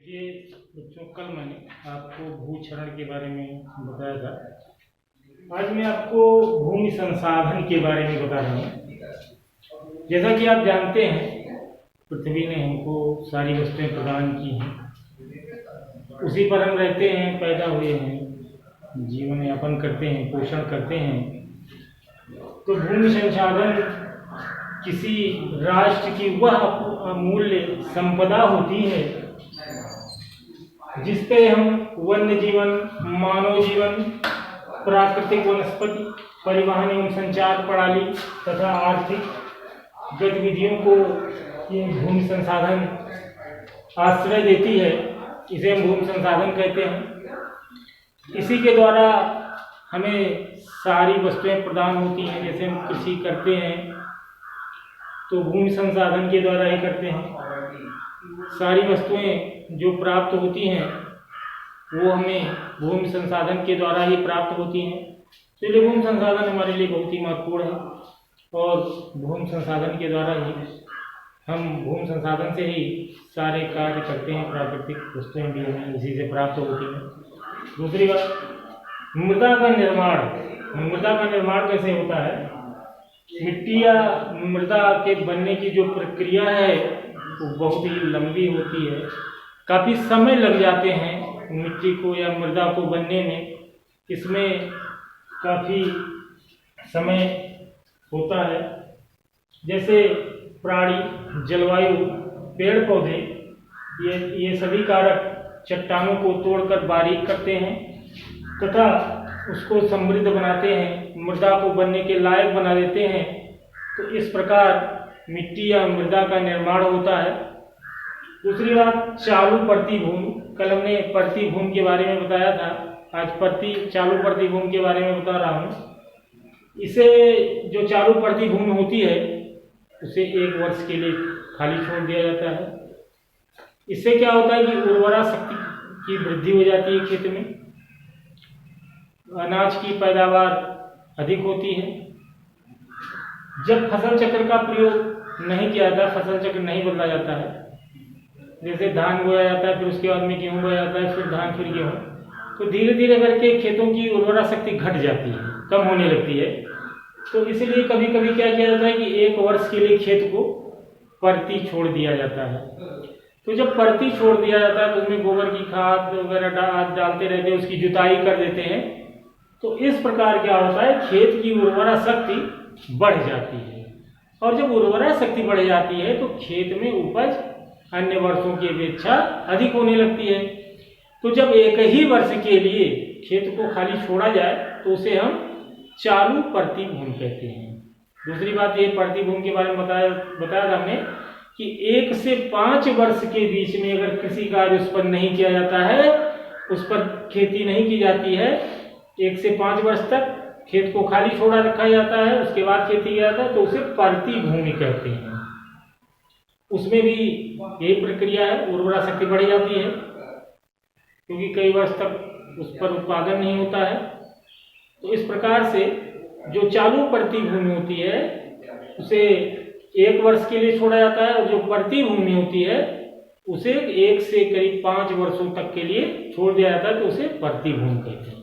ये बच्चों, कल मैंने आपको भूक्षरण के बारे में बताया था। आज मैं आपको भूमि संसाधन के बारे में बता रहा हूँ। जैसा कि आप जानते हैं, पृथ्वी ने हमको सारी वस्तुएं प्रदान की हैं, उसी पर हम रहते हैं, पैदा हुए हैं, जीवन यापन करते हैं, पोषण करते हैं। तो भूमि संसाधन किसी राष्ट्र की वह अमूल्य संपदा होती है जिसपे हम वन्य जीवन, मानव जीवन, प्राकृतिक वनस्पति, परिवहन एवं संचार प्रणाली तथा आर्थिक गतिविधियों को ये भूमि संसाधन आश्रय देती है। इसे हम भूमि संसाधन कहते हैं। इसी के द्वारा हमें सारी वस्तुएं प्रदान होती हैं। जैसे हम कृषि करते हैं तो भूमि संसाधन के द्वारा ही करते हैं। सारी वस्तुएं जो प्राप्त होती हैं वो हमें भूमि संसाधन के द्वारा ही प्राप्त होती हैं। इसलिए भूमि संसाधन हमारे लिए बहुत ही महत्वपूर्ण है और भूमि संसाधन के द्वारा ही हम भूमि संसाधन से ही सारे कार्य करते हैं। प्राकृतिक वस्तुएं भी हमें इसी से प्राप्त होती हैं। दूसरी बात, मृदा का निर्माण। मृदा का निर्माण कैसे होता है? मिट्टी या मृदा के बनने की जो प्रक्रिया है वो बहुत ही लंबी होती है। काफ़ी समय लग जाते हैं मिट्टी को या मृदा को बनने में। इसमें काफ़ी समय होता है। जैसे प्राणी, जलवायु, पेड़ पौधे, ये सभी कारक चट्टानों को तोड़कर बारीक करते हैं तथा उसको समृद्ध बनाते हैं, मृदा को बनने के लायक बना देते हैं। तो इस प्रकार मिट्टी या मृदा का निर्माण होता है। दूसरी बात, चालू परती भूमि। कल हमने परती भूमि के बारे में बताया था, आज चालू परती भूमि के बारे में बता रहा हूँ। इसे जो चालू परती भूमि होती है उसे 1 वर्ष के लिए खाली छोड़ दिया जाता है। इससे क्या होता है कि उर्वरा शक्ति की वृद्धि हो जाती है, खेत में अनाज की पैदावार अधिक होती है। जब फसल चक्र का प्रयोग नहीं किया जाता, फसल चक्र नहीं बदला जाता है, जैसे धान बोया जाता है, फिर उसके बाद में गेहूं बोया जाता है, फिर धान, फिर गेहूं, तो धीरे धीरे करके खेतों की उर्वरा शक्ति घट जाती है, कम होने लगती है। तो इसलिए कभी कभी क्या किया जाता है कि 1 वर्ष के लिए खेत को परती छोड़ दिया जाता है। तो जब परती छोड़ दिया जाता है तो उसमें गोबर की खाद वगैरह डालते रहते हैं, उसकी जुताई कर देते हैं। तो इस प्रकार क्या होता है, खेत की उर्वरा शक्ति बढ़ जाती है। और जब उर्वरा शक्ति बढ़ जाती है तो खेत में उपज अन्य वर्षों की अपेक्षा अधिक होने लगती है। तो जब 1 ही वर्ष के लिए खेत को खाली छोड़ा जाए तो उसे हम चालू परती भूमि कहते हैं। दूसरी बात, ये परती भूमि के बारे में बताया था हमने कि 1 से 5 वर्ष के बीच में अगर कृषि कार्य उस पर नहीं किया जाता है, उस पर खेती नहीं की जाती है, 1 से 5 वर्ष तक खेत को खाली छोड़ा रखा जाता है, उसके बाद खेती किया जाता है, तो उसे परती भूमि कहते हैं। उसमें भी यही प्रक्रिया है, उर्वरा शक्ति बढ़ जाती है क्योंकि कई वर्ष तक उस पर उत्पादन नहीं होता है। तो इस प्रकार से जो चालू परती भूमि होती है उसे 1 वर्ष के लिए छोड़ा जाता है और जो परती भूमि होती है उसे 1 से करीब 5 वर्षों तक के लिए छोड़ दिया जाता है, तो उसे परती भूमि कहते हैं।